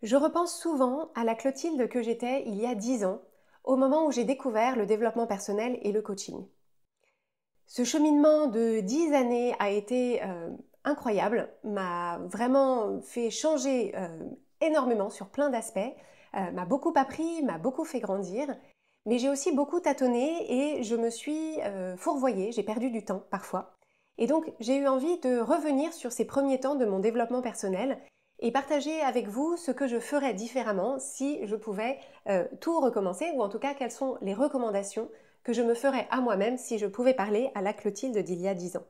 Je repense souvent à la Clotilde que j'étais il y a 10 ans, au moment où j'ai découvert le développement personnel et le coaching. Ce cheminement de 10 années a été incroyable, m'a vraiment fait changer énormément sur plein d'aspects, m'a beaucoup appris, m'a beaucoup fait grandir, mais j'ai aussi beaucoup tâtonné et je me suis fourvoyée, j'ai perdu du temps parfois. Et donc j'ai eu envie de revenir sur ces premiers temps de mon développement personnel et partager avec vous ce que je ferais différemment si je pouvais tout recommencer, ou en tout cas quelles sont les recommandations que je me ferais à moi-même si je pouvais parler à la Clotilde d'il y a 10 ans.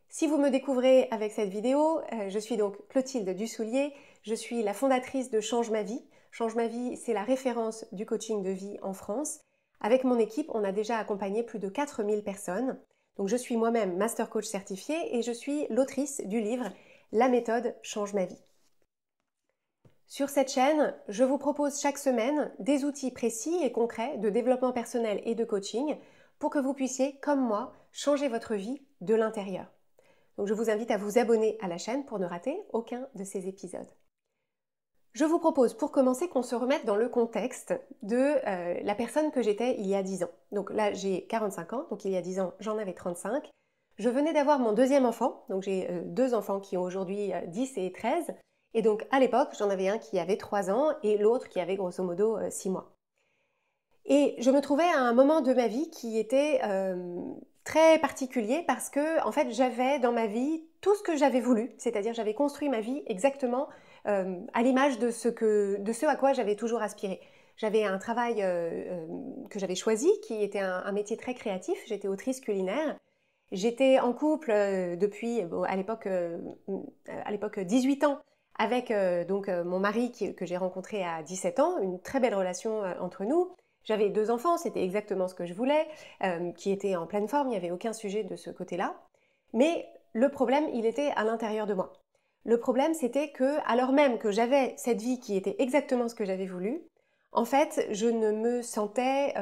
Si vous me découvrez avec cette vidéo, je suis donc Clotilde Dussoulier, je suis la fondatrice de Change ma vie. Change ma vie, c'est la référence du coaching de vie en France. Avec mon équipe, on a déjà accompagné plus de 4000 personnes. Donc je suis moi-même Master Coach certifiée et je suis l'autrice du livre La méthode Change ma vie. Sur cette chaîne, je vous propose chaque semaine des outils précis et concrets de développement personnel et de coaching pour que vous puissiez, comme moi, changer votre vie de l'intérieur. Donc je vous invite à vous abonner à la chaîne pour ne rater aucun de ces épisodes. Je vous propose pour commencer qu'on se remette dans le contexte de la personne que j'étais il y a 10 ans. Donc là j'ai 45 ans, donc il y a 10 ans j'en avais 35. Je venais d'avoir mon deuxième enfant, donc j'ai deux enfants qui ont aujourd'hui 10 et 13. Et donc à l'époque j'en avais un qui avait 3 ans et l'autre qui avait grosso modo 6 mois. Et je me trouvais à un moment de ma vie qui était très particulier parce que en fait j'avais dans ma vie tout ce que j'avais voulu, c'est-à-dire j'avais construit ma vie exactement à l'image de ce à quoi j'avais toujours aspiré. J'avais un travail que j'avais choisi qui était un métier très créatif, j'étais autrice culinaire. J'étais en couple depuis à l'époque 18 ans avec mon mari que j'ai rencontré à 17 ans, une très belle relation entre nous. J'avais deux enfants, c'était exactement ce que je voulais, qui étaient en pleine forme, il n'y avait aucun sujet de ce côté-là. Mais le problème, il était à l'intérieur de moi. Le problème, c'était que, alors même que j'avais cette vie qui était exactement ce que j'avais voulu, en fait, je ne me sentais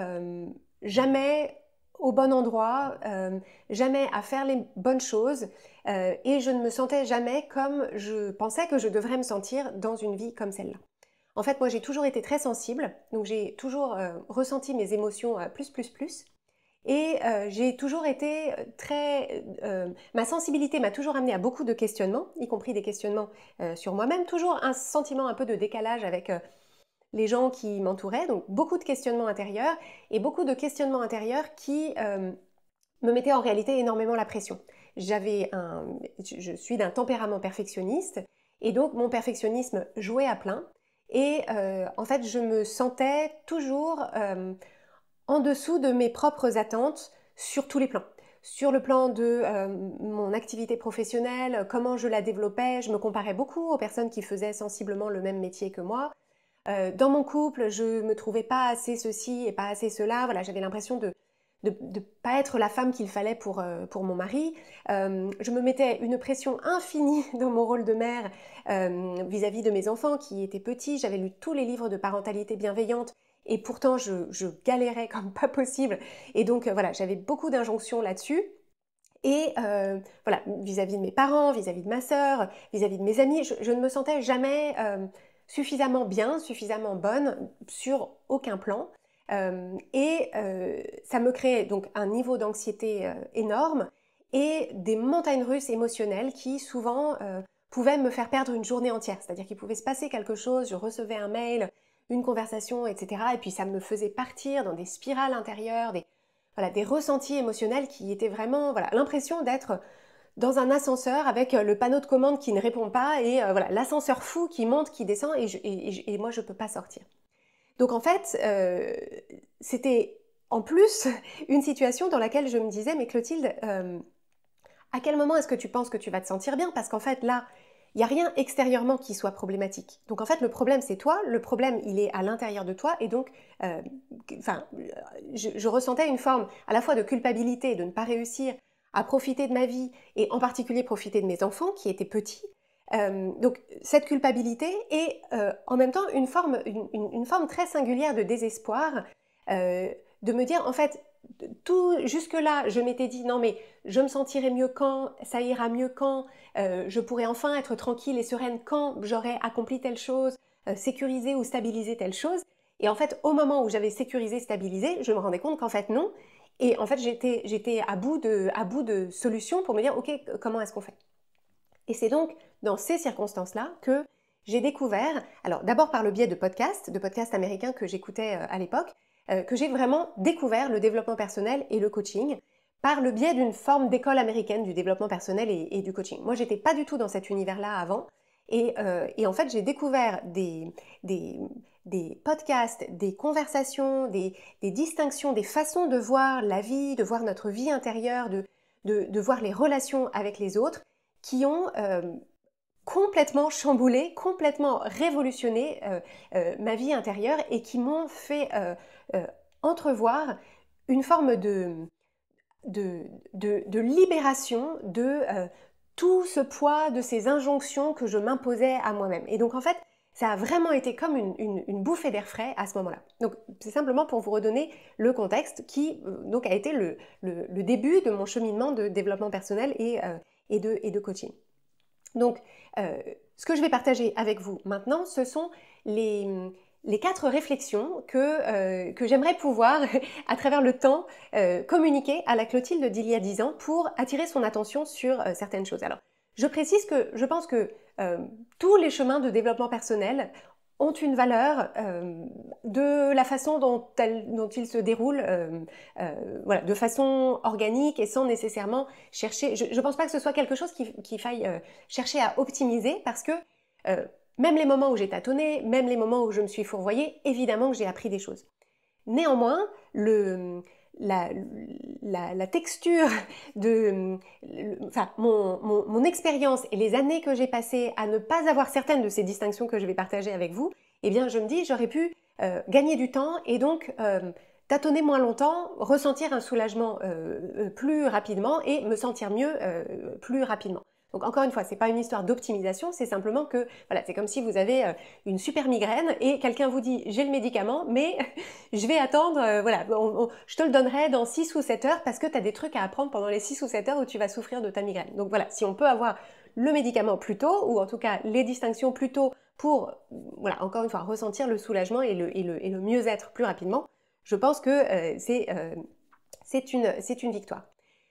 jamais au bon endroit, jamais à faire les bonnes choses, et je ne me sentais jamais comme je pensais que je devrais me sentir dans une vie comme celle-là. En fait, moi, j'ai toujours été très sensible, donc j'ai toujours ressenti mes émotions plus. Et j'ai toujours été ma sensibilité m'a toujours amenée à beaucoup de questionnements, y compris des questionnements sur moi-même, toujours un sentiment un peu de décalage avec les gens qui m'entouraient, donc beaucoup de questionnements intérieurs, et beaucoup de questionnements intérieurs qui me mettaient en réalité énormément la pression. Je suis d'un tempérament perfectionniste, et donc mon perfectionnisme jouait à plein. Et en fait, je me sentais toujours en dessous de mes propres attentes sur tous les plans. Sur le plan de mon activité professionnelle, comment je la développais, je me comparais beaucoup aux personnes qui faisaient sensiblement le même métier que moi. Dans mon couple, je me trouvais pas assez ceci et pas assez cela. Voilà, j'avais l'impression de pas être la femme qu'il fallait pour mon mari. Je me mettais une pression infinie dans mon rôle de mère vis-à-vis de mes enfants qui étaient petits. J'avais lu tous les livres de parentalité bienveillante et pourtant je galérais comme pas possible. Et donc voilà, j'avais beaucoup d'injonctions là-dessus. Et voilà, vis-à-vis de mes parents, vis-à-vis de ma sœur, vis-à-vis de mes amis, je ne me sentais jamais suffisamment bien, suffisamment bonne sur aucun plan. Ça me créait donc un niveau d'anxiété énorme et des montagnes russes émotionnelles qui souvent pouvaient me faire perdre une journée entière. C'est-à-dire qu'il pouvait se passer quelque chose, je recevais un mail, une conversation, etc. Et puis ça me faisait partir dans des spirales intérieures, des ressentis émotionnels qui étaient vraiment l'impression d'être dans un ascenseur avec le panneau de commande qui ne répond pas et l'ascenseur fou qui monte, qui descend et moi je ne peux pas sortir. Donc en fait, c'était en plus une situation dans laquelle je me disais, mais Clotilde, à quel moment est-ce que tu penses que tu vas te sentir bien? Parce qu'en fait là, il n'y a rien extérieurement qui soit problématique. Donc en fait, le problème c'est toi, le problème il est à l'intérieur de toi et donc je ressentais une forme à la fois de culpabilité de ne pas réussir à profiter de ma vie et en particulier profiter de mes enfants qui étaient petits. Donc cette culpabilité et en même temps une forme très singulière de désespoir, de me dire en fait tout jusque-là, je m'étais dit non mais je me sentirai mieux quand, ça ira mieux quand, je pourrai enfin être tranquille et sereine quand j'aurai accompli telle chose, sécurisé ou stabilisé telle chose. Et en fait, au moment où j'avais sécurisé, stabilisé, je me rendais compte qu'en fait non. Et en fait, j'étais à bout de solutions pour me dire ok, comment est-ce qu'on fait? Et c'est donc dans ces circonstances-là que j'ai découvert, alors d'abord par le biais de podcasts américains que j'écoutais à l'époque, que j'ai vraiment découvert le développement personnel et le coaching par le biais d'une forme d'école américaine du développement personnel et du coaching. Moi, j'étais pas du tout dans cet univers-là avant, et en fait, j'ai découvert des podcasts, des conversations, des distinctions, des façons de voir la vie, de voir notre vie intérieure, de voir les relations avec les autres, qui ont complètement chamboulé, complètement révolutionné ma vie intérieure et qui m'ont fait entrevoir une forme de libération de tout ce poids, de ces injonctions que je m'imposais à moi-même. Et donc en fait, ça a vraiment été comme une bouffée d'air frais à ce moment-là. Donc c'est simplement pour vous redonner le contexte qui donc a été le début de mon cheminement de développement personnel et de coaching. Donc, ce que je vais partager avec vous maintenant, ce sont les 4 réflexions que j'aimerais pouvoir, à travers le temps, communiquer à la Clotilde d'il y a 10 ans pour attirer son attention sur certaines choses. Alors, je précise que je pense que tous les chemins de développement personnel ont une valeur de la façon dont ils se déroulent, voilà, de façon organique et sans nécessairement chercher. Je ne pense pas que ce soit quelque chose qu'il faille chercher à optimiser parce que même les moments où j'ai tâtonné, même les moments où je me suis fourvoyée, évidemment que j'ai appris des choses. Néanmoins, la texture mon expérience et les années que j'ai passées à ne pas avoir certaines de ces distinctions que je vais partager avec vous, eh bien je me dis j'aurais pu gagner du temps et donc tâtonner moins longtemps, ressentir un soulagement plus rapidement et me sentir mieux plus rapidement. Donc encore une fois, c'est pas une histoire d'optimisation, c'est simplement que, voilà, c'est comme si vous avez une super migraine et quelqu'un vous dit j'ai le médicament, mais je vais attendre, voilà, je te le donnerai dans 6 ou 7 heures parce que tu as des trucs à apprendre pendant les 6 ou 7 heures où tu vas souffrir de ta migraine. Donc voilà, si on peut avoir le médicament plus tôt, ou en tout cas les distinctions plus tôt pour, voilà, encore une fois, ressentir le soulagement et le mieux-être plus rapidement, je pense que c'est une victoire.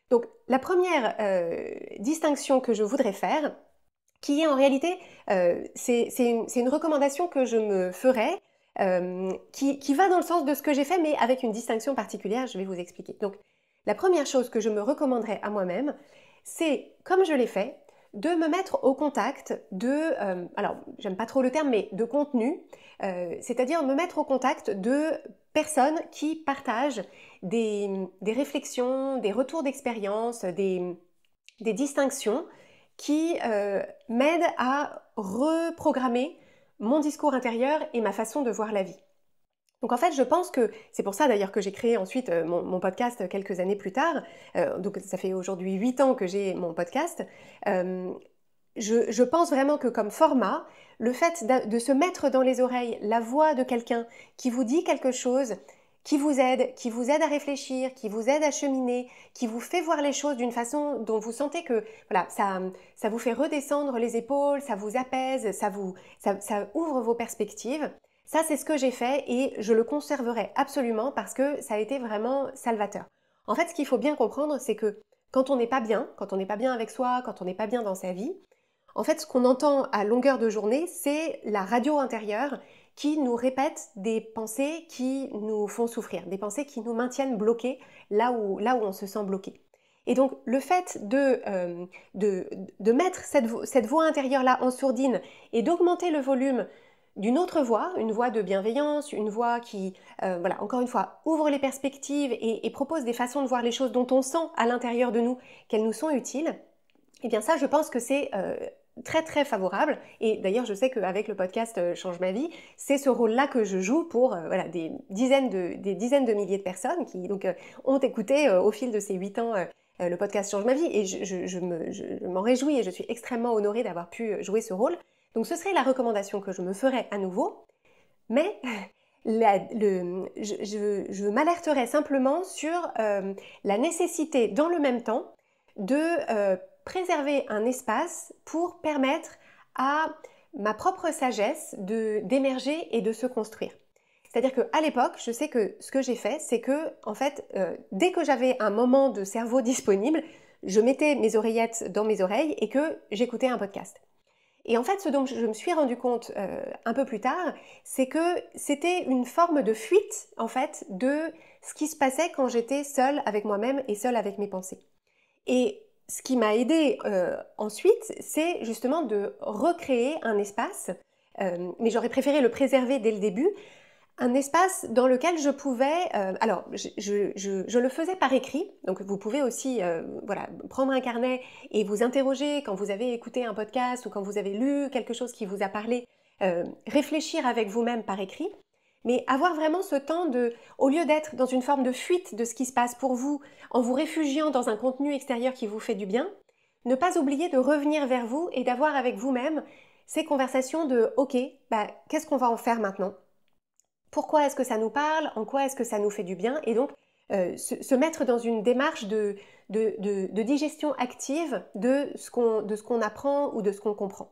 Donc la première distinction que je voudrais faire, qui est en réalité, c'est une recommandation que je me ferais, qui va dans le sens de ce que j'ai fait, mais avec une distinction particulière, je vais vous expliquer. Donc la première chose que je me recommanderais à moi-même, c'est, comme je l'ai fait, de me mettre au contact de, alors j'aime pas trop le terme, mais de contenu, c'est-à-dire me mettre au contact de personnes qui partagent des réflexions, des retours d'expérience, des distinctions qui m'aident à reprogrammer mon discours intérieur et ma façon de voir la vie. Donc en fait, je pense que c'est pour ça d'ailleurs que j'ai créé ensuite mon podcast quelques années plus tard. Donc ça fait aujourd'hui 8 ans que j'ai mon podcast. Je pense vraiment que comme format, le fait de se mettre dans les oreilles la voix de quelqu'un qui vous dit quelque chose, qui vous aide à réfléchir, qui vous aide à cheminer, qui vous fait voir les choses d'une façon dont vous sentez que voilà, ça vous fait redescendre les épaules, ça vous apaise, ça ouvre vos perspectives. Ça, c'est ce que j'ai fait et je le conserverai absolument parce que ça a été vraiment salvateur. En fait, ce qu'il faut bien comprendre, c'est que quand on n'est pas bien avec soi, quand on n'est pas bien dans sa vie, en fait, ce qu'on entend à longueur de journée, c'est la radio intérieure qui nous répète des pensées qui nous font souffrir, des pensées qui nous maintiennent bloqués là où on se sent bloqué. Et donc, le fait de mettre cette voix intérieure-là en sourdine et d'augmenter le volume d'une autre voix, une voix de bienveillance, une voix qui, voilà, encore une fois, ouvre les perspectives et propose des façons de voir les choses dont on sent à l'intérieur de nous qu'elles nous sont utiles, eh bien ça, je pense que c'est très très favorable. Et d'ailleurs, je sais qu'avec le podcast Change ma vie, c'est ce rôle-là que je joue pour voilà, des dizaines de milliers de personnes qui donc, ont écouté au fil de ces 8 ans le podcast Change ma vie. Et je m'en réjouis et je suis extrêmement honorée d'avoir pu jouer ce rôle. Donc ce serait la recommandation que je me ferais à nouveau. Mais je m'alerterai simplement sur la nécessité, dans le même temps, de préserver un espace pour permettre à ma propre sagesse d'émerger et de se construire. C'est-à-dire qu'à l'époque, je sais que ce que j'ai fait, c'est que, en fait, dès que j'avais un moment de cerveau disponible, je mettais mes oreillettes dans mes oreilles et que j'écoutais un podcast. Et en fait, ce dont je me suis rendu compte un peu plus tard, c'est que c'était une forme de fuite, en fait, de ce qui se passait quand j'étais seule avec moi-même et seule avec mes pensées. Et ce qui m'a aidée ensuite, c'est justement de recréer un espace, mais j'aurais préféré le préserver dès le début, un espace dans lequel je pouvais, alors je le faisais par écrit, donc vous pouvez aussi voilà, prendre un carnet et vous interroger quand vous avez écouté un podcast ou quand vous avez lu quelque chose qui vous a parlé, réfléchir avec vous-même par écrit, mais avoir vraiment ce temps de, au lieu d'être dans une forme de fuite de ce qui se passe pour vous, en vous réfugiant dans un contenu extérieur qui vous fait du bien, ne pas oublier de revenir vers vous et d'avoir avec vous-même ces conversations de « Ok, qu'est-ce qu'on va en faire maintenant ?» Pourquoi est-ce que ça nous parle? En quoi est-ce que ça nous fait du bien? Et donc, se mettre dans une démarche de digestion active de ce qu'on apprend ou de ce qu'on comprend.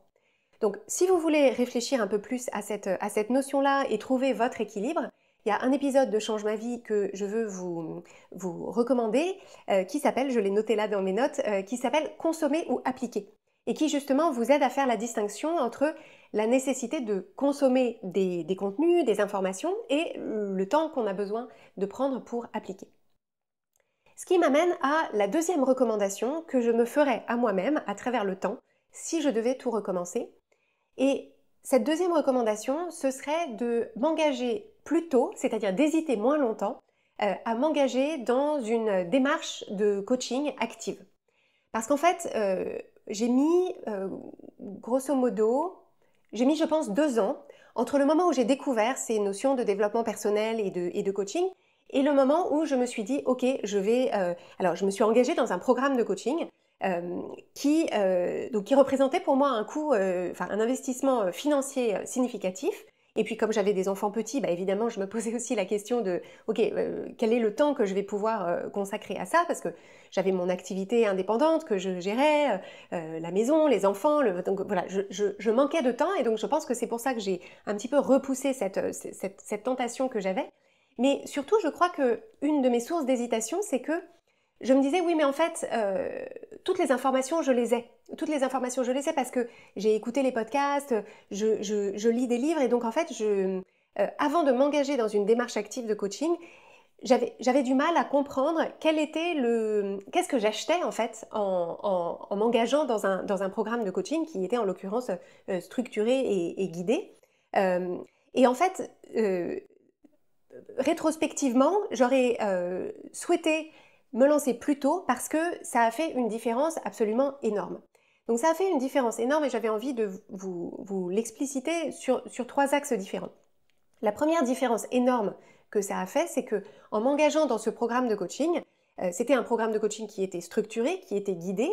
Donc, si vous voulez réfléchir un peu plus à cette notion-là et trouver votre équilibre, il y a un épisode de Change ma vie que je veux vous recommander qui s'appelle, je l'ai noté là dans mes notes, qui s'appelle « Consommer ou appliquer » et qui justement vous aide à faire la distinction entre la nécessité de consommer des contenus, des informations et le temps qu'on a besoin de prendre pour appliquer. Ce qui m'amène à la deuxième recommandation que je me ferais à moi-même à travers le temps si je devais tout recommencer. Et cette deuxième recommandation, ce serait de m'engager plus tôt, c'est-à-dire d'hésiter moins longtemps, à m'engager dans une démarche de coaching active. Parce qu'en fait, j'ai mis, grosso modo, je pense 2 ans entre le moment où j'ai découvert ces notions de développement personnel et de coaching et le moment où je me suis dit, ok, alors je me suis engagée dans un programme de coaching qui représentait pour moi un coût, un investissement financier significatif. Et puis comme j'avais des enfants petits, évidemment je me posais aussi la question de ok, quel est le temps que je vais pouvoir consacrer à ça, parce que j'avais mon activité indépendante que je gérais, la maison, les enfants, donc voilà, je manquais de temps et donc je pense que c'est pour ça que j'ai un petit peu repoussé cette tentation que j'avais. Mais surtout, je crois qu'une de mes sources d'hésitation, c'est que je me disais, oui, mais en fait, toutes les informations, je les ai. Toutes les informations, je les ai parce que j'ai écouté les podcasts, je lis des livres et donc en fait, avant de m'engager dans une démarche active de coaching, j'avais du mal à comprendre qu'est-ce que j'achetais en fait en m'engageant dans un programme de coaching qui était en l'occurrence structuré et guidé. Et en fait, rétrospectivement, j'aurais souhaité me lancer plus tôt parce que ça a fait une différence absolument énorme. Donc ça a fait une différence énorme et j'avais envie de vous l'expliciter sur 3 axes différents. La première différence énorme que ça a fait, c'est que en m'engageant dans ce programme de coaching, c'était un programme de coaching qui était structuré, qui était guidé,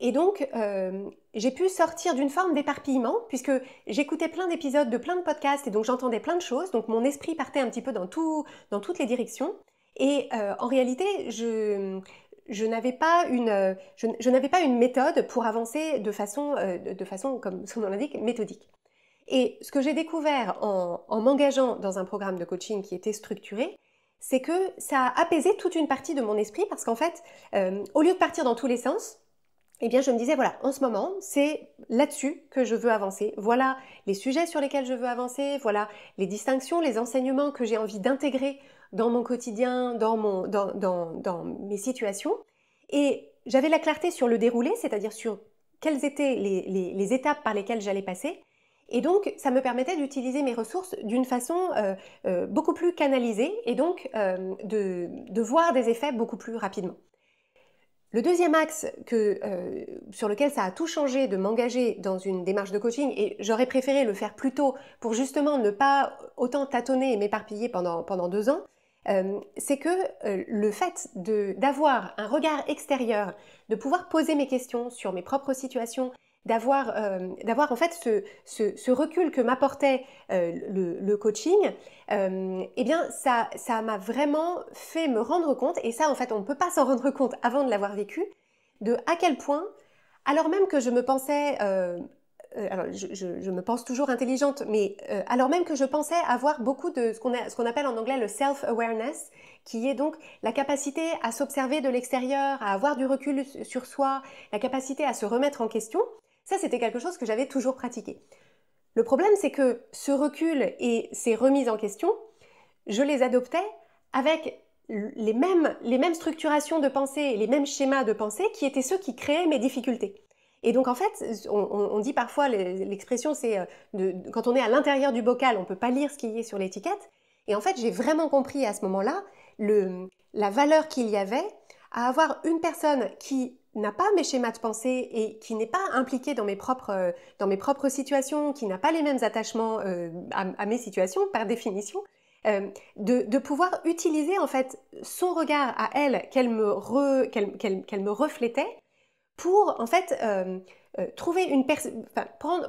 et donc j'ai pu sortir d'une forme d'éparpillement puisque j'écoutais plein d'épisodes de plein de podcasts et donc j'entendais plein de choses, donc mon esprit partait un petit peu dans toutes les directions. Et en réalité, je n'avais pas une méthode pour avancer de façon, comme son nom l'indique, méthodique. Et ce que j'ai découvert en m'engageant dans un programme de coaching qui était structuré, c'est que ça a apaisé toute une partie de mon esprit parce qu'en fait, au lieu de partir dans tous les sens, eh bien, je me disais, voilà, en ce moment, c'est là-dessus que je veux avancer. Voilà les sujets sur lesquels je veux avancer, voilà les distinctions, les enseignements que j'ai envie d'intégrer dans mon quotidien, dans mes situations. Et j'avais la clarté sur le déroulé, c'est-à-dire sur quelles étaient les étapes par lesquelles j'allais passer. Et donc, ça me permettait d'utiliser mes ressources d'une façon beaucoup plus canalisée et donc de voir des effets beaucoup plus rapidement. Le deuxième axe sur lequel ça a tout changé de m'engager dans une démarche de coaching, et j'aurais préféré le faire plus tôt pour justement ne pas autant tâtonner et m'éparpiller pendant 2 ans, c'est que le fait d'avoir un regard extérieur, de pouvoir poser mes questions sur mes propres situations, d'avoir en fait ce recul que m'apportait le coaching, eh bien ça m'a vraiment fait me rendre compte, et ça en fait on ne peut pas s'en rendre compte avant de l'avoir vécu, de à quel point, alors même que je me pensais, alors je me pense toujours intelligente, mais alors même que je pensais avoir beaucoup de ce qu'on appelle en anglais le self-awareness, qui est donc la capacité à s'observer de l'extérieur, à avoir du recul sur soi, la capacité à se remettre en question, ça c'était quelque chose que j'avais toujours pratiqué. Le problème c'est que ce recul et ces remises en question, je les adoptais avec les mêmes structurations de pensée, les mêmes schémas de pensée qui étaient ceux qui créaient mes difficultés. Et donc en fait, on dit parfois, l'expression c'est quand on est à l'intérieur du bocal, on ne peut pas lire ce qu'il y a sur l'étiquette. Et en fait, j'ai vraiment compris à ce moment-là la valeur qu'il y avait à avoir une personne qui n'a pas mes schémas de pensée et qui n'est pas impliquée dans mes propres situations, qui n'a pas les mêmes attachements à mes situations par définition, de pouvoir utiliser en fait son regard à elle qu'elle me reflétait pour en fait trouver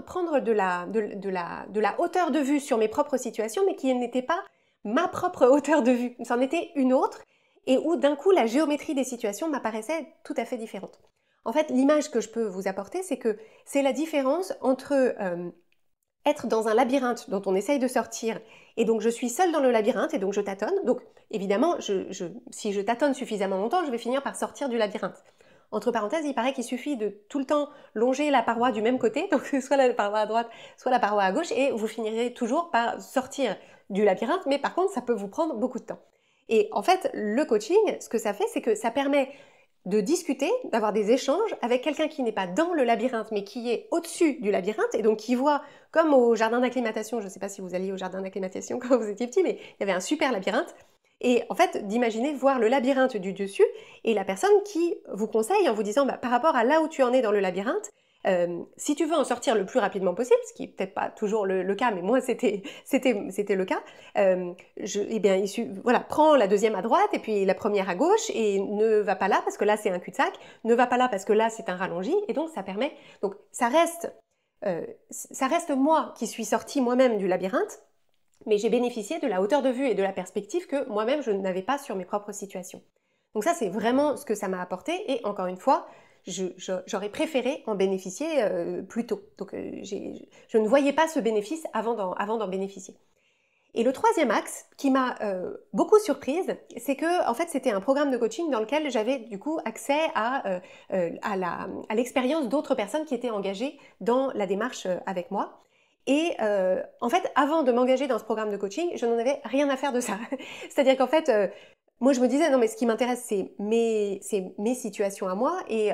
prendre de la hauteur de vue sur mes propres situations, mais qui n'était pas ma propre hauteur de vue, c'en était une autre, et où d'un coup la géométrie des situations m'apparaissait tout à fait différente. En fait, l'image que je peux vous apporter, c'est que c'est la différence entre être dans un labyrinthe dont on essaye de sortir, et donc je suis seule dans le labyrinthe, et donc je tâtonne. Donc évidemment, si je tâtonne suffisamment longtemps, je vais finir par sortir du labyrinthe. Entre parenthèses, il paraît qu'il suffit de tout le temps longer la paroi du même côté, donc soit la paroi à droite, soit la paroi à gauche, et vous finirez toujours par sortir du labyrinthe, mais par contre, ça peut vous prendre beaucoup de temps. Et en fait, le coaching, ce que ça fait, c'est que ça permet de discuter, d'avoir des échanges avec quelqu'un qui n'est pas dans le labyrinthe, mais qui est au-dessus du labyrinthe, et donc qui voit, comme au jardin d'acclimatation, je ne sais pas si vous alliez au jardin d'acclimatation quand vous étiez petit, mais il y avait un super labyrinthe, et en fait, d'imaginer voir le labyrinthe du dessus, et la personne qui vous conseille en vous disant, par rapport à là où tu en es dans le labyrinthe, si tu veux en sortir le plus rapidement possible, ce qui n'est peut-être pas toujours le cas, mais moi c'était le cas, eh bien, voilà, prends la deuxième à droite et puis la première à gauche, et ne va pas là parce que là c'est un cul-de-sac, ne va pas là parce que là c'est un rallongé, et donc ça permet, donc ça reste moi qui suis sortie moi-même du labyrinthe, mais j'ai bénéficié de la hauteur de vue et de la perspective que moi-même je n'avais pas sur mes propres situations. Donc ça c'est vraiment ce que ça m'a apporté, et encore une fois, j'aurais préféré en bénéficier plus tôt. Donc je ne voyais pas ce bénéfice avant d'en bénéficier. Et le troisième axe qui m'a beaucoup surprise, c'est que en fait c'était un programme de coaching dans lequel j'avais du coup accès à l'expérience d'autres personnes qui étaient engagées dans la démarche avec moi. Et en fait, avant de m'engager dans ce programme de coaching, je n'en avais rien à faire de ça. C'est-à-dire qu'en fait, moi je me disais, non mais ce qui m'intéresse c'est mes situations à moi, et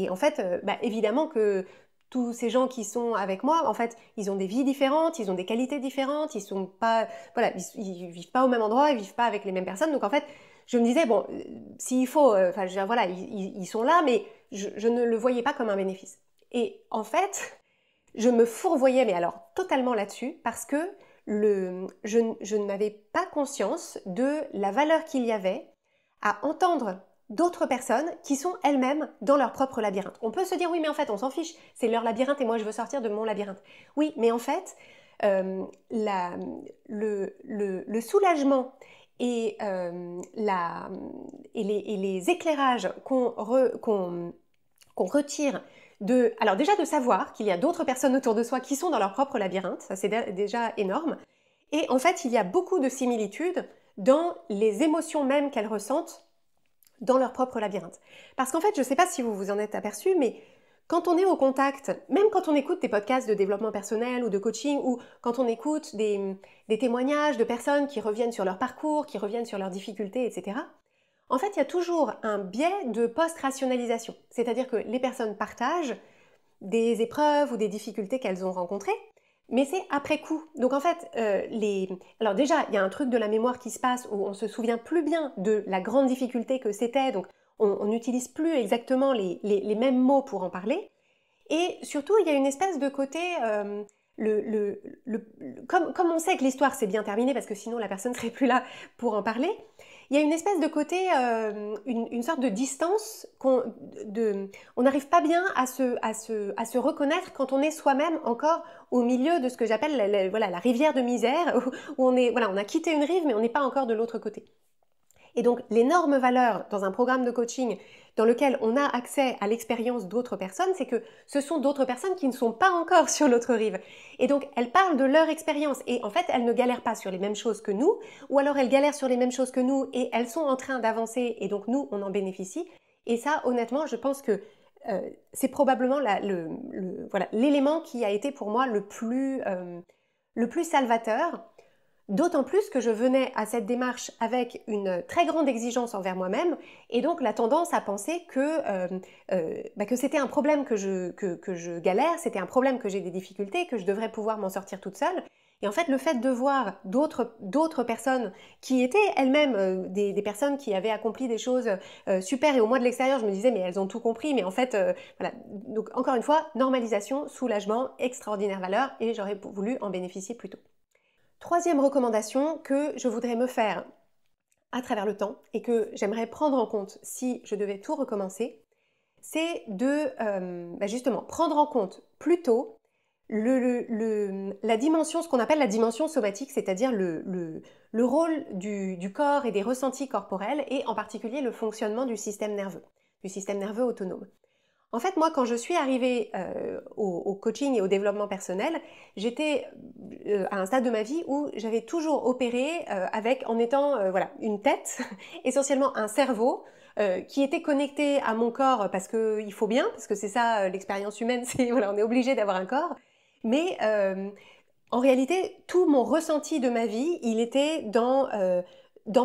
en fait, évidemment que tous ces gens qui sont avec moi, en fait, ils ont des vies différentes, ils ont des qualités différentes, ils sont pas, voilà, ils vivent pas au même endroit, ils vivent pas avec les mêmes personnes. Donc en fait, je me disais, bon, s'il faut, voilà, ils sont là, mais je ne le voyais pas comme un bénéfice. Et en fait, je me fourvoyais, mais alors totalement là-dessus, parce que je n'avais pas conscience de la valeur qu'il y avait à entendre d'autres personnes qui sont elles-mêmes dans leur propre labyrinthe. On peut se dire, oui, mais en fait, on s'en fiche, c'est leur labyrinthe et moi, je veux sortir de mon labyrinthe. Oui, mais en fait, le soulagement et, les éclairages qu'on retire alors déjà de savoir qu'il y a d'autres personnes autour de soi qui sont dans leur propre labyrinthe, ça c'est déjà énorme, et en fait, il y a beaucoup de similitudes dans les émotions même qu'elles ressentent dans leur propre labyrinthe. Parce qu'en fait, je ne sais pas si vous vous en êtes aperçu, mais quand on est au contact, même quand on écoute des podcasts de développement personnel ou de coaching, ou quand on écoute des témoignages de personnes qui reviennent sur leur parcours, qui reviennent sur leurs difficultés, etc., en fait, il y a toujours un biais de post-rationalisation. C'est-à-dire que les personnes partagent des épreuves ou des difficultés qu'elles ont rencontrées, mais c'est après coup. Donc en fait, alors déjà, il y a un truc de la mémoire qui se passe où on se souvient plus bien de la grande difficulté que c'était, donc on n'utilise plus exactement les mêmes mots pour en parler. Et surtout, il y a une espèce de côté, comme on sait que l'histoire s'est bien terminée, parce que sinon la personne ne serait plus là pour en parler, il y a une espèce de côté, une sorte de distance, on n'arrive pas bien à se reconnaître quand on est soi-même encore au milieu de ce que j'appelle voilà, la rivière de misère, où voilà, on a quitté une rive mais on n'est pas encore de l'autre côté. Et donc l'énorme valeur dans un programme de coaching dans lequel on a accès à l'expérience d'autres personnes, c'est que ce sont d'autres personnes qui ne sont pas encore sur l'autre rive. Et donc elles parlent de leur expérience et en fait elles ne galèrent pas sur les mêmes choses que nous, ou alors elles galèrent sur les mêmes choses que nous et elles sont en train d'avancer et donc nous on en bénéficie. Et ça honnêtement je pense que c'est probablement voilà, l'élément qui a été pour moi le plus salvateur. D'autant plus que je venais à cette démarche avec une très grande exigence envers moi-même et donc la tendance à penser que c'était un problème que je galère, c'était un problème que j'ai des difficultés, que je devrais pouvoir m'en sortir toute seule. Et en fait, le fait de voir d'autres personnes qui étaient elles-mêmes des personnes qui avaient accompli des choses super et au moins de l'extérieur, je me disais mais elles ont tout compris, mais en fait, voilà. Donc encore une fois, normalisation, soulagement, extraordinaire valeur et j'aurais voulu en bénéficier plus tôt. Troisième recommandation que je voudrais me faire à travers le temps et que j'aimerais prendre en compte si je devais tout recommencer, c'est de justement prendre en compte plutôt la dimension, ce qu'on appelle la dimension somatique, c'est-à-dire le rôle du corps et des ressentis corporels et en particulier le fonctionnement du système nerveux autonome. En fait, moi, quand je suis arrivée au coaching et au développement personnel, j'étais à un stade de ma vie où j'avais toujours opéré en étant voilà, une tête, essentiellement un cerveau, qui était connecté à mon corps parce qu'il faut bien, parce que c'est ça l'expérience humaine, c'est voilà, on est obligé d'avoir un corps. Mais en réalité, tout mon ressenti de ma vie, il était dans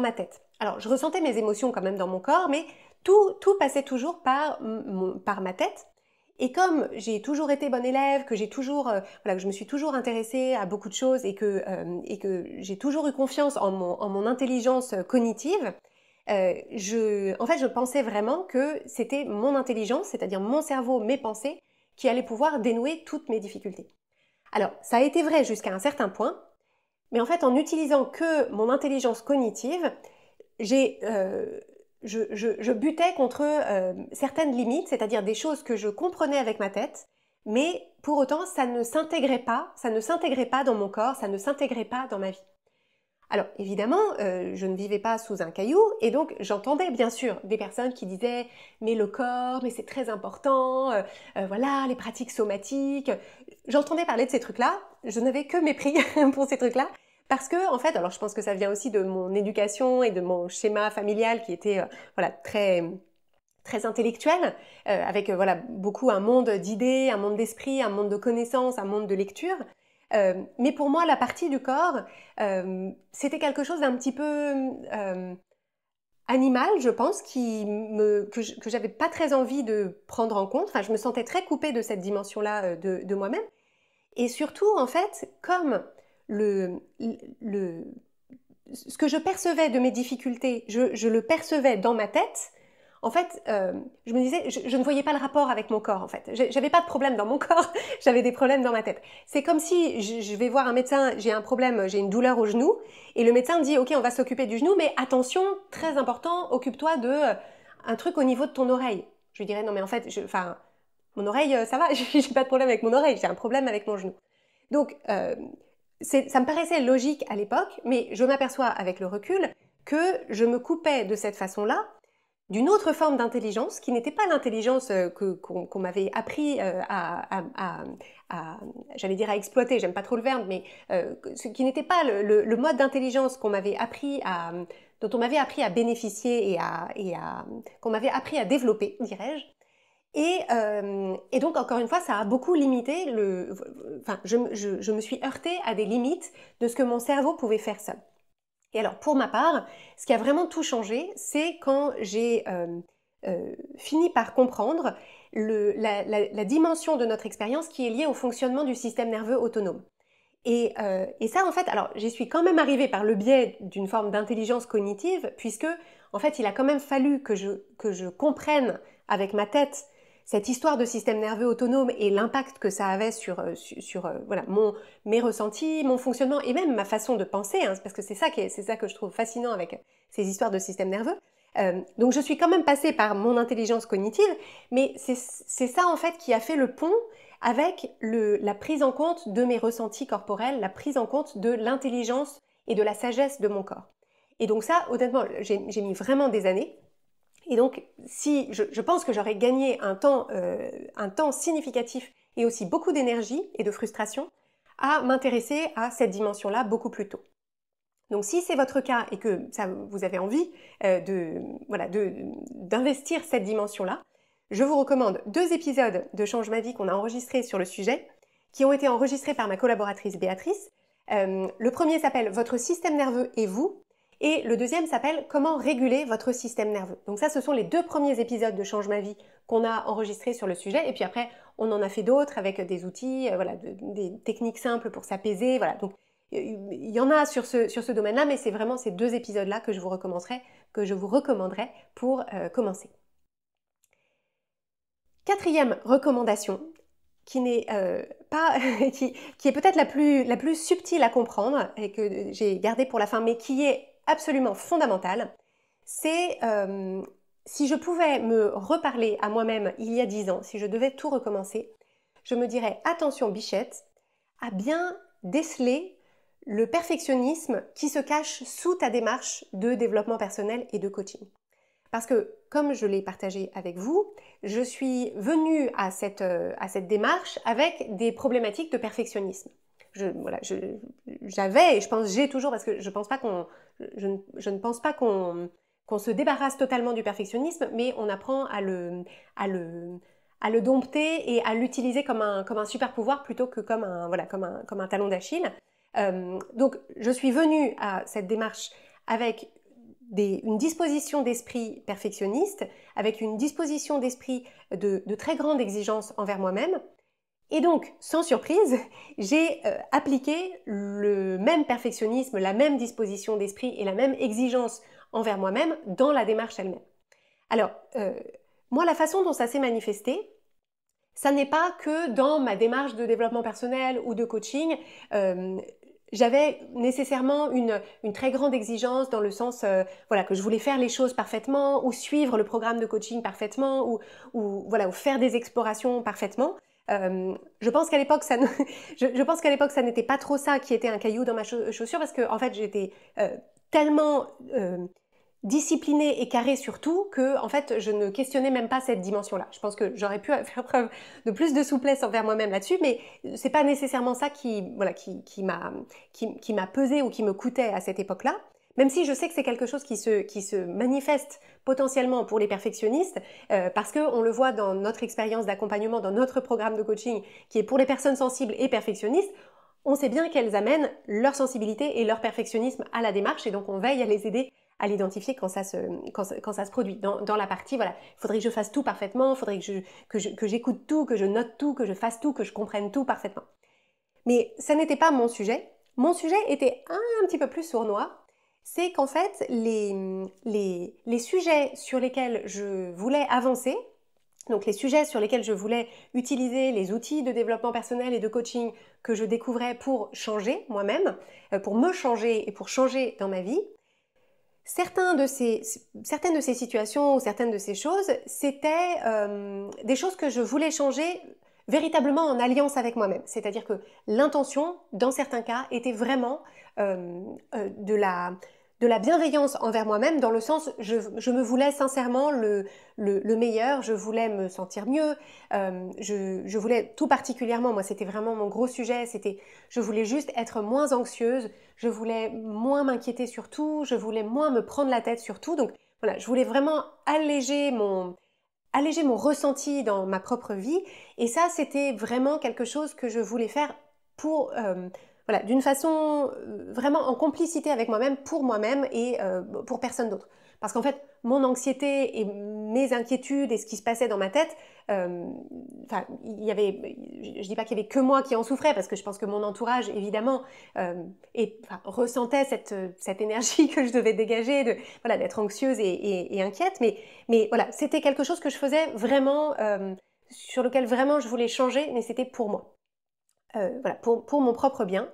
ma tête. Alors, je ressentais mes émotions quand même dans mon corps, mais tout passait toujours par ma tête. Et comme j'ai toujours été bonne élève, que que je me suis toujours intéressée à beaucoup de choses et que j'ai toujours eu confiance en mon intelligence cognitive, en fait, je pensais vraiment que c'était mon intelligence, c'est-à-dire mon cerveau, mes pensées, qui allaient pouvoir dénouer toutes mes difficultés. Alors, ça a été vrai jusqu'à un certain point, mais en fait, en utilisant que mon intelligence cognitive, je butais contre certaines limites, c'est-à-dire des choses que je comprenais avec ma tête, mais pour autant, ça ne s'intégrait pas dans mon corps, ça ne s'intégrait pas dans ma vie. Alors évidemment, je ne vivais pas sous un caillou et donc j'entendais bien sûr des personnes qui disaient mais le corps, mais c'est très important, voilà, les pratiques somatiques. J'entendais parler de ces trucs-là, je n'avais que mépris pour ces trucs-là parce que en fait, alors je pense que ça vient aussi de mon éducation et de mon schéma familial qui était voilà très très intellectuel, avec voilà beaucoup un monde d'idées, un monde d'esprit, un monde de connaissances, un monde de lecture. Mais pour moi, la partie du corps, c'était quelque chose d'un petit peu animal, je pense, que j'avais pas très envie de prendre en compte. Enfin, je me sentais très coupée de cette dimension-là de moi-même. Et surtout, en fait, comme ce que je percevais de mes difficultés, je le percevais dans ma tête. En fait, je me disais, je ne voyais pas le rapport avec mon corps, en fait. J'avais pas de problème dans mon corps, j'avais des problèmes dans ma tête. C'est comme si je vais voir un médecin, j'ai un problème, j'ai une douleur au genou, et le médecin me dit, ok, on va s'occuper du genou, mais attention, très important, occupe-toi de un truc au niveau de ton oreille. Je lui dirais, non mais en fait, mon oreille, ça va, j'ai pas de problème avec mon oreille, j'ai un problème avec mon genou. Donc, ça me paraissait logique à l'époque, mais je m'aperçois avec le recul que je me coupais de cette façon-là d'une autre forme d'intelligence qui n'était pas l'intelligence qu'on m'avait appris j'allais dire à exploiter, j'aime pas trop le verbe, mais qui n'était pas le mode d'intelligence qu'on m'avait appris dont on m'avait appris à bénéficier qu'on m'avait appris à développer, dirais-je. Et donc, encore une fois, ça a beaucoup limité je me suis heurtée à des limites de ce que mon cerveau pouvait faire seul. Et alors, pour ma part, ce qui a vraiment tout changé, c'est quand j'ai fini par comprendre la dimension de notre expérience qui est liée au fonctionnement du système nerveux autonome. Et ça, en fait, alors j'y suis quand même arrivée par le biais d'une forme d'intelligence cognitive, puisque, en fait, il a quand même fallu que je comprenne avec ma tête cette histoire de système nerveux autonome et l'impact que ça avait sur voilà, mes ressentis, mon fonctionnement et même ma façon de penser, hein, parce que c'est ça que je trouve fascinant avec ces histoires de système nerveux. Donc je suis quand même passée par mon intelligence cognitive, mais c'est ça en fait qui a fait le pont avec la prise en compte de mes ressentis corporels, la prise en compte de l'intelligence et de la sagesse de mon corps. Et donc ça, honnêtement, j'ai mis vraiment des années. Et donc, si je pense que j'aurais gagné un temps significatif et aussi beaucoup d'énergie et de frustration à m'intéresser à cette dimension-là beaucoup plus tôt. Donc si c'est votre cas et que vous avez envie d'investir cette dimension-là, je vous recommande 2 épisodes de Change ma vie qu'on a enregistrés sur le sujet, qui ont été enregistrés par ma collaboratrice Béatrice. Le premier s'appelle « Votre système nerveux et vous » et le deuxième s'appelle « Comment réguler votre système nerveux ». Donc ça, ce sont les 2 premiers épisodes de Change ma vie qu'on a enregistrés sur le sujet. Et puis après, on en a fait d'autres avec des outils, des techniques simples pour s'apaiser. Voilà. Donc il y en a sur ce domaine-là, mais c'est vraiment ces 2 épisodes-là que je vous recommanderais pour commencer. 4e recommandation, qui n'est qui est peut-être la plus subtile à comprendre et que j'ai gardée pour la fin, mais qui est absolument fondamentale, c'est si je pouvais me reparler à moi-même il y a 10 ans, si je devais tout recommencer, je me dirais attention Bichette à bien déceler le perfectionnisme qui se cache sous ta démarche de développement personnel et de coaching. Parce que, comme je l'ai partagé avec vous, je suis venue à cette démarche avec des problématiques de perfectionnisme. J'avais, et je pense j'ai toujours, parce que je ne pense pas qu'on se débarrasse totalement du perfectionnisme, mais on apprend à le dompter et à l'utiliser comme un super pouvoir plutôt que comme un talon d'Achille. Donc, je suis venue à cette démarche avec une disposition d'esprit perfectionniste, avec une disposition d'esprit de très grande exigence envers moi-même. Et donc, sans surprise, j'ai appliqué le même perfectionnisme, la même disposition d'esprit et la même exigence envers moi-même dans la démarche elle-même. Alors, moi, la façon dont ça s'est manifesté, ça n'est pas que dans ma démarche de développement personnel ou de coaching, j'avais nécessairement une très grande exigence dans le sens que je voulais faire les choses parfaitement ou suivre le programme de coaching parfaitement ou faire des explorations parfaitement. Je pense qu'à l'époque ça n'était pas trop ça qui était un caillou dans ma chaussure parce que en fait j'étais tellement disciplinée et carrée sur tout que en fait je ne questionnais même pas cette dimension-là. Je pense que j'aurais pu faire preuve de plus de souplesse envers moi-même là-dessus, mais c'est pas nécessairement ça qui m'a pesé ou qui me coûtait à cette époque-là. Même si je sais que c'est quelque chose qui se manifeste potentiellement pour les perfectionnistes, parce qu'on le voit dans notre expérience d'accompagnement, dans notre programme de coaching, qui est pour les personnes sensibles et perfectionnistes, on sait bien qu'elles amènent leur sensibilité et leur perfectionnisme à la démarche, et donc on veille à les aider à l'identifier quand ça se produit. Dans la partie, il faudrait que je fasse tout parfaitement, il faudrait que j'écoute tout, que je note tout, que je fasse tout, que je comprenne tout parfaitement. Mais ça n'était pas mon sujet. Mon sujet était un petit peu plus sournois. C'est qu'en fait, les sujets sur lesquels je voulais avancer, donc les sujets sur lesquels je voulais utiliser les outils de développement personnel et de coaching que je découvrais pour changer moi-même, pour me changer et pour changer dans ma vie, certaines de ces situations ou certaines de ces choses, c'était des choses que je voulais changer véritablement en alliance avec moi-même. C'est-à-dire que l'intention, dans certains cas, était vraiment de la bienveillance envers moi-même, dans le sens, je me voulais sincèrement le meilleur, je voulais me sentir mieux, je voulais tout particulièrement, moi c'était vraiment mon gros sujet, je voulais juste être moins anxieuse, je voulais moins m'inquiéter sur tout, je voulais moins me prendre la tête sur tout, donc voilà, je voulais vraiment alléger mon ressenti dans ma propre vie, et ça c'était vraiment quelque chose que je voulais faire pour d'une façon vraiment en complicité avec moi-même, pour moi-même et pour personne d'autre. Parce qu'en fait, mon anxiété et mes inquiétudes et ce qui se passait dans ma tête, je dis pas qu'il y avait que moi qui en souffrais, parce que je pense que mon entourage, évidemment, ressentait cette énergie que je devais dégager, d'être anxieuse et inquiète, mais voilà, c'était quelque chose que je faisais vraiment sur lequel vraiment je voulais changer, mais c'était pour moi. Voilà, pour mon propre bien.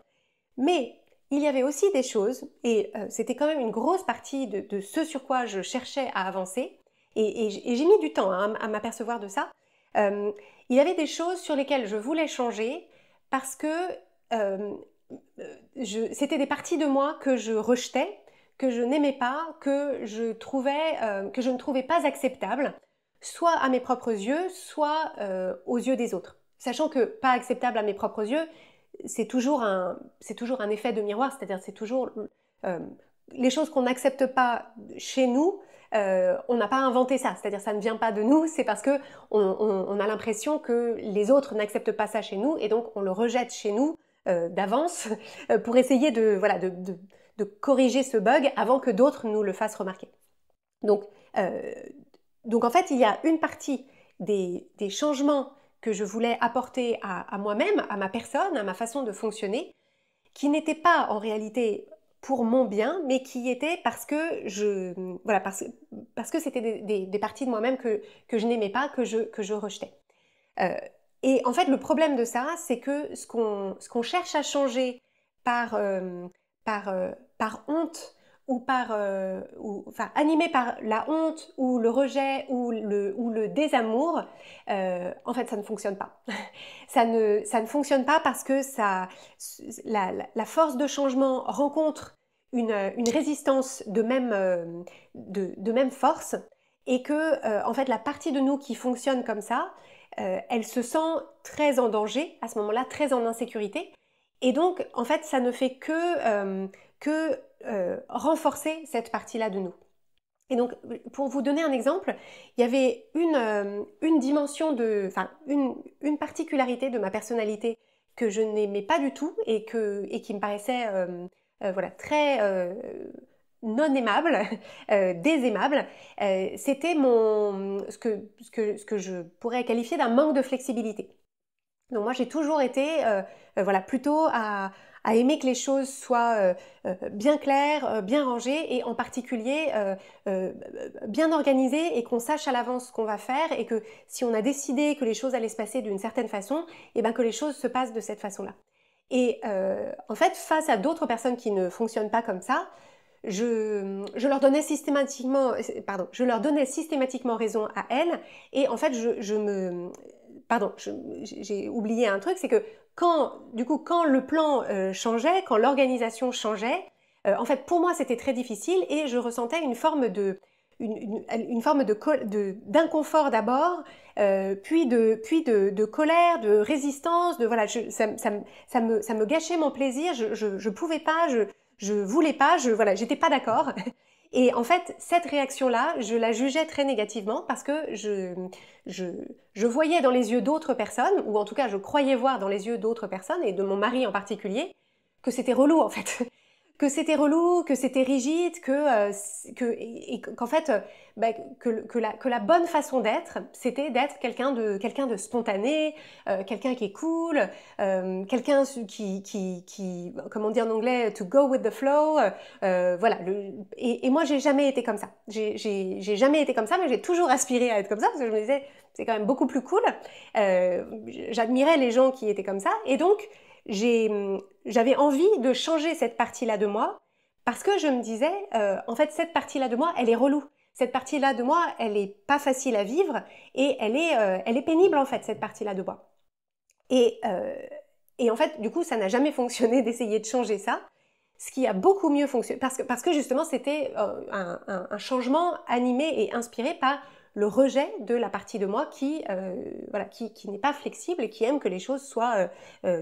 Mais il y avait aussi des choses, et c'était quand même une grosse partie de ce sur quoi je cherchais à avancer, et j'ai mis du temps hein, à m'apercevoir de ça. Il y avait des choses sur lesquelles je voulais changer parce que c'était des parties de moi que je rejetais, que je n'aimais pas, que je ne trouvais pas acceptables, soit à mes propres yeux, soit aux yeux des autres. Sachant que pas acceptable à mes propres yeux, c'est toujours un effet de miroir, c'est-à-dire c'est toujours euh, les choses qu'on n'accepte pas chez nous, on n'a pas inventé ça, c'est-à-dire ça ne vient pas de nous, c'est parce que on a l'impression que les autres n'acceptent pas ça chez nous et donc on le rejette chez nous d'avance pour essayer voilà, de corriger ce bug avant que d'autres nous le fassent remarquer. Donc, euh, donc en fait, il y a une partie des changements que je voulais apporter à moi-même, à ma personne, à ma façon de fonctionner, qui n'étaient pas en réalité pour mon bien, mais qui étaient parce que voilà, parce que c'était des parties de moi-même que je n'aimais pas, que je rejetais. Euh, et en fait, le problème de ça, c'est que ce qu'on cherche à changer par, par honte ou enfin, animé par la honte ou le rejet ou le désamour, en fait, ça ne fonctionne pas. Ça ne fonctionne pas parce que la force de changement rencontre une résistance de même force et que, en fait, la partie de nous qui fonctionne comme ça, elle se sent très en danger, à ce moment-là, très en insécurité. Et donc, en fait, ça ne fait que renforcer cette partie-là de nous. Et donc, pour vous donner un exemple, il y avait une dimension enfin, une particularité de ma personnalité que je n'aimais pas du tout et qui me paraissait voilà, très non aimable, désaimable. C'était ce que je pourrais qualifier d'un manque de flexibilité. Donc moi j'ai toujours été voilà, plutôt à aimer que les choses soient bien claires, bien rangées et en particulier euh, bien organisées et qu'on sache à l'avance ce qu'on va faire et que si on a décidé que les choses allaient se passer d'une certaine façon, et ben que les choses se passent de cette façon-là. Et en fait, face à d'autres personnes qui ne fonctionnent pas comme ça, je leur donnais je leur donnais systématiquement raison à elles et en fait j'ai oublié un truc, c'est que quand le plan changeait, quand l'organisation changeait, en fait, pour moi, c'était très difficile et je ressentais une forme une forme d'inconfort d'abord, puis de colère, de résistance, voilà, ça me gâchait mon plaisir, je pouvais pas, je voulais pas, voilà, j'étais pas d'accord. Et en fait, cette réaction-là, je la jugeais très négativement parce que je, je voyais dans les yeux d'autres personnes, ou en tout cas je croyais voir dans les yeux d'autres personnes, et de mon mari en particulier, que c'était relou en fait. Que c'était relou, que c'était rigide, et qu'en fait, bah, que la bonne façon d'être, c'était d'être quelqu'un de spontané, quelqu'un qui est cool, quelqu'un comme on dit en anglais, to go with the flow. Voilà. Et moi, j'ai jamais été comme ça. J'ai jamais été comme ça, mais j'ai toujours aspiré à être comme ça parce que je me disais, c'est quand même beaucoup plus cool. J'admirais les gens qui étaient comme ça, et donc j'avais envie de changer cette partie-là de moi parce que je me disais, en fait, cette partie-là de moi, elle est relou. Cette partie-là de moi, elle est pas facile à vivre et elle est pénible en fait, cette partie-là de moi. Et, euh, et en fait, du coup, ça n'a jamais fonctionné d'essayer de changer ça. Ce qui a beaucoup mieux fonctionné, parce que justement, c'était un changement animé et inspiré par le rejet de la partie de moi voilà, qui n'est pas flexible et qui aime que les choses soient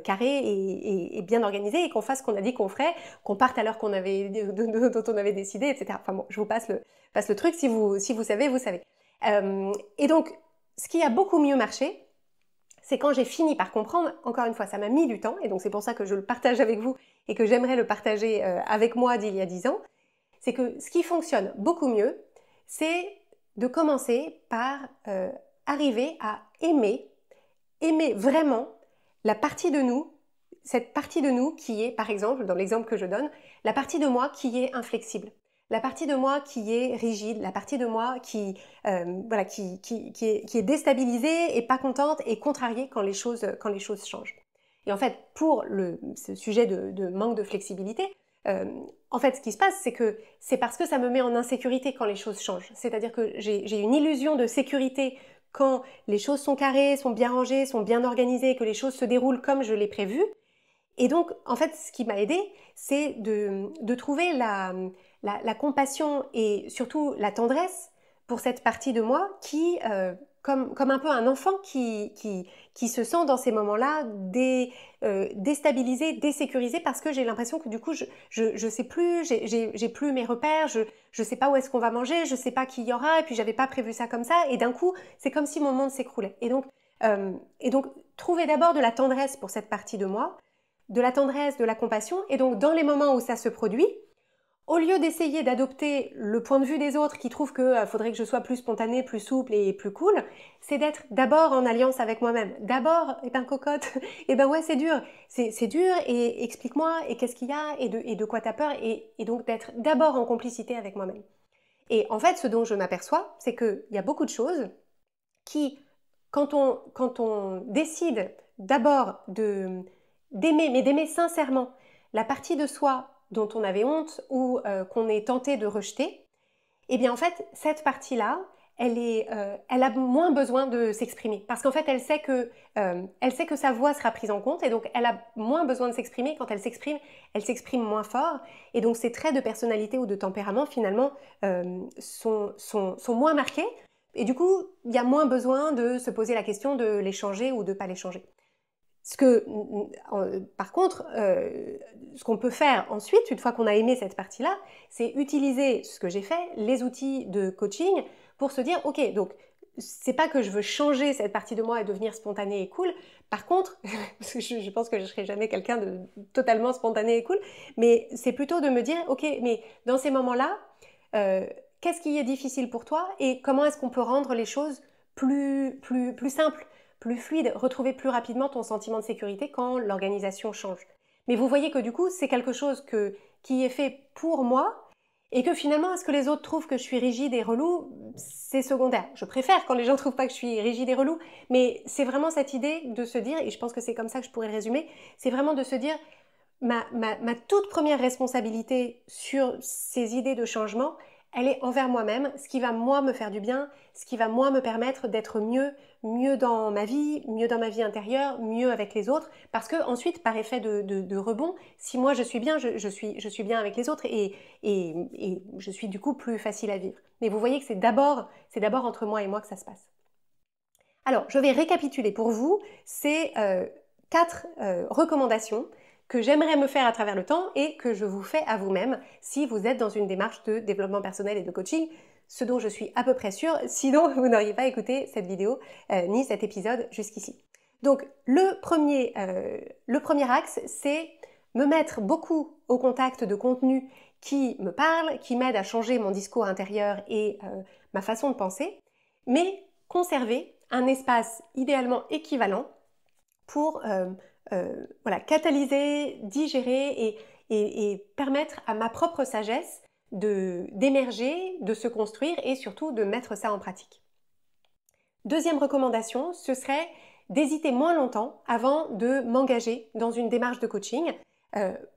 carrées et bien organisées et qu'on fasse ce qu'on a dit qu'on ferait, qu'on parte à l'heure dont on avait décidé, etc. Enfin bon, je vous passe le truc, si vous savez, vous savez. Et donc, ce qui a beaucoup mieux marché, c'est quand j'ai fini par comprendre, encore une fois, ça m'a mis du temps, et donc c'est pour ça que je le partage avec vous et que j'aimerais le partager avec moi d'il y a 10 ans, c'est que ce qui fonctionne beaucoup mieux, c'est de commencer par arriver à aimer vraiment la partie de nous, cette partie de nous qui est, par exemple, dans l'exemple que je donne, la partie de moi qui est inflexible. la partie de moi qui est rigide, la partie de moi voilà, qui est déstabilisée et pas contente et contrariée quand les choses changent. Et en fait, pour ce sujet de manque de flexibilité, en fait, ce qui se passe, c'est que c'est parce que ça me met en insécurité quand les choses changent. C'est-à-dire que j'ai une illusion de sécurité quand les choses sont carrées, sont bien rangées, sont bien organisées, que les choses se déroulent comme je l'ai prévu. Et donc, en fait, ce qui m'a aidée, c'est de trouver la compassion et surtout la tendresse pour cette partie de moi qui, comme un peu un enfant qui se sent dans ces moments-là déstabilisé, désécurisé parce que j'ai l'impression que du coup, je sais plus, j'ai plus mes repères, je sais pas où est-ce qu'on va manger, je sais pas qui y aura, et puis j'avais pas prévu ça comme ça, et d'un coup, c'est comme si mon monde s'écroulait. Et donc, trouver d'abord de la tendresse pour cette partie de moi, de la tendresse, de la compassion, et donc dans les moments où ça se produit, au lieu d'essayer d'adopter le point de vue des autres qui trouvent qu'il faudrait que je sois plus spontanée, plus souple et plus cool, c'est d'être d'abord en alliance avec moi-même. D'abord, cocotte, ouais c'est dur, et explique-moi, et qu'est-ce qu'il y a, et de quoi t'as peur, et donc d'être d'abord en complicité avec moi-même. Et en fait, ce dont je m'aperçois, c'est qu'il y a beaucoup de choses qui, quand on décide d'abord d'aimer, mais d'aimer sincèrement la partie de soi dont on avait honte ou qu'on est tenté de rejeter, eh bien en fait, cette partie-là, elle a moins besoin de s'exprimer. Parce qu'en fait, elle sait que sa voix sera prise en compte et donc elle a moins besoin de s'exprimer. Quand elle s'exprime moins fort. Et donc ses traits de personnalité ou de tempérament, finalement, sont moins marqués. Et du coup, il y a moins besoin de se poser la question de les changer ou de ne pas les changer. Par contre, ce qu'on peut faire ensuite, une fois qu'on a aimé cette partie-là, c'est utiliser ce que j'ai fait, les outils de coaching, pour se dire, ok, donc c'est pas que je veux changer cette partie de moi et devenir spontanée et cool. Par contre, parce que je pense que je serai jamais quelqu'un de totalement spontané et cool, mais c'est plutôt de me dire, ok, mais dans ces moments-là, qu'est-ce qui est difficile pour toi et comment est-ce qu'on peut rendre les choses plus simples, plus fluide, retrouver plus rapidement ton sentiment de sécurité quand l'organisation change. Mais vous voyez que du coup, c'est quelque chose qui est fait pour moi et que finalement, est-ce que les autres trouvent que je suis rigide et relou? C'est secondaire. Je préfère quand les gens trouvent pas que je suis rigide et relou, mais c'est vraiment cette idée de se dire, et je pense que c'est comme ça que je pourrais le résumer, c'est vraiment de se dire, ma toute première responsabilité sur ces idées de changement, elle est envers moi-même, ce qui va moi me faire du bien, ce qui va moi me permettre d'être mieux dans ma vie intérieure, mieux avec les autres, parce que ensuite, par effet de rebond, si moi je suis bien, je suis bien avec les autres et je suis du coup plus facile à vivre. Mais vous voyez que c'est d'abord entre moi et moi que ça se passe. Alors, je vais récapituler pour vous ces 4 recommandations que j'aimerais me faire à travers le temps et que je vous fais à vous-même si vous êtes dans une démarche de développement personnel et de coaching, ce dont je suis à peu près sûre, sinon vous n'auriez pas écouté cette vidéo ni cet épisode jusqu'ici. Donc le premier axe, c'est me mettre beaucoup au contact de contenus qui me parlent, qui m'aident à changer mon discours intérieur et ma façon de penser, mais conserver un espace idéalement équivalent pour voilà, catalyser, digérer et permettre à ma propre sagesse d'émerger, de se construire et surtout de mettre ça en pratique. Deuxième recommandation, ce serait d'hésiter moins longtemps avant de m'engager dans une démarche de coaching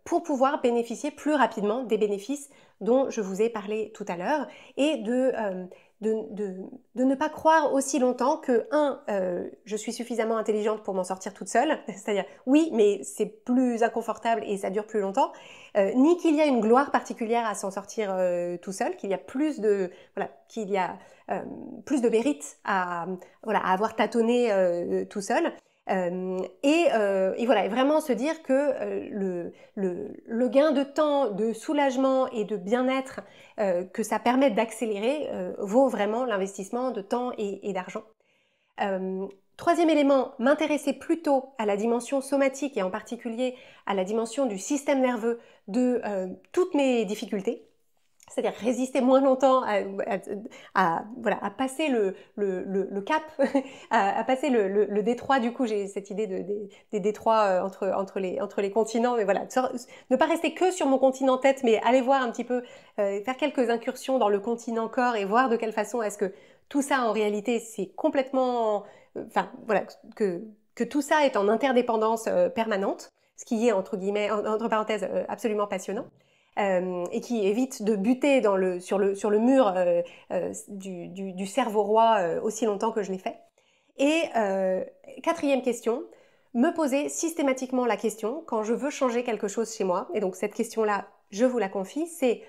pour pouvoir bénéficier plus rapidement des bénéfices dont je vous ai parlé tout à l'heure et de ne pas croire aussi longtemps que, je suis suffisamment intelligente pour m'en sortir toute seule, c'est-à-dire oui, mais c'est plus inconfortable et ça dure plus longtemps, ni qu'il y a une gloire particulière à s'en sortir tout seul, qu'il y a plus de mérite à avoir tâtonné tout seul. Et voilà, vraiment se dire que le gain de temps, de soulagement et de bien-être que ça permet d'accélérer vaut vraiment l'investissement de temps et d'argent. Troisième élément, m'intéresser plutôt à la dimension somatique et en particulier à la dimension du système nerveux de toutes mes difficultés. c'est-à-dire résister moins longtemps à passer le cap, à passer le détroit. Du coup, j'ai cette idée des détroits entre les continents, mais voilà, ne pas rester que sur mon continent tête, mais aller voir un petit peu, faire quelques incursions dans le continent corps et voir de quelle façon est-ce que tout ça, en réalité, c'est complètement... Enfin, voilà, que tout ça est en interdépendance permanente, ce qui est, entre guillemets, entre parenthèses, absolument passionnant. Et qui évite de buter sur le mur du cerveau roi aussi longtemps que je l'ai fait. Et quatrième question, me poser systématiquement la question quand je veux changer quelque chose chez moi. Et donc cette question-là, je vous la confie, c'est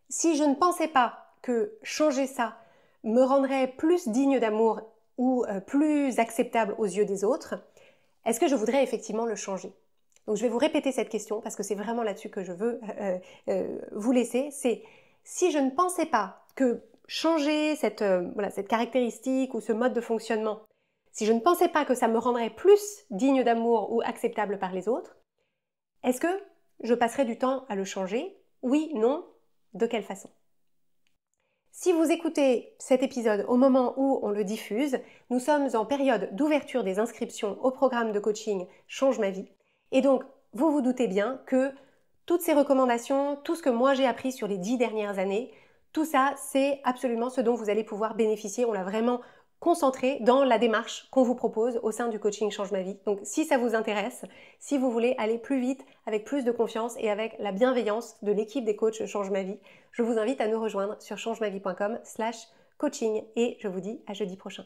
si je ne pensais pas que changer ça me rendrait plus digne d'amour ou plus acceptable aux yeux des autres, est-ce que je voudrais effectivement le changer? Donc je vais vous répéter cette question parce que c'est vraiment là-dessus que je veux vous laisser. C'est si je ne pensais pas que changer cette caractéristique ou ce mode de fonctionnement, si je ne pensais pas que ça me rendrait plus digne d'amour ou acceptable par les autres, est-ce que je passerais du temps à le changer? Oui, non, de quelle façon? Si vous écoutez cet épisode au moment où on le diffuse, nous sommes en période d'ouverture des inscriptions au programme de coaching Change ma vie. Et donc, vous vous doutez bien que toutes ces recommandations, tout ce que moi j'ai appris sur les 10 dernières années, tout ça, c'est absolument ce dont vous allez pouvoir bénéficier. On l'a vraiment concentré dans la démarche qu'on vous propose au sein du coaching Change ma vie. Donc, si ça vous intéresse, si vous voulez aller plus vite, avec plus de confiance et avec la bienveillance de l'équipe des coachs Change ma vie, je vous invite à nous rejoindre sur changemavie.com/coaching et je vous dis à jeudi prochain.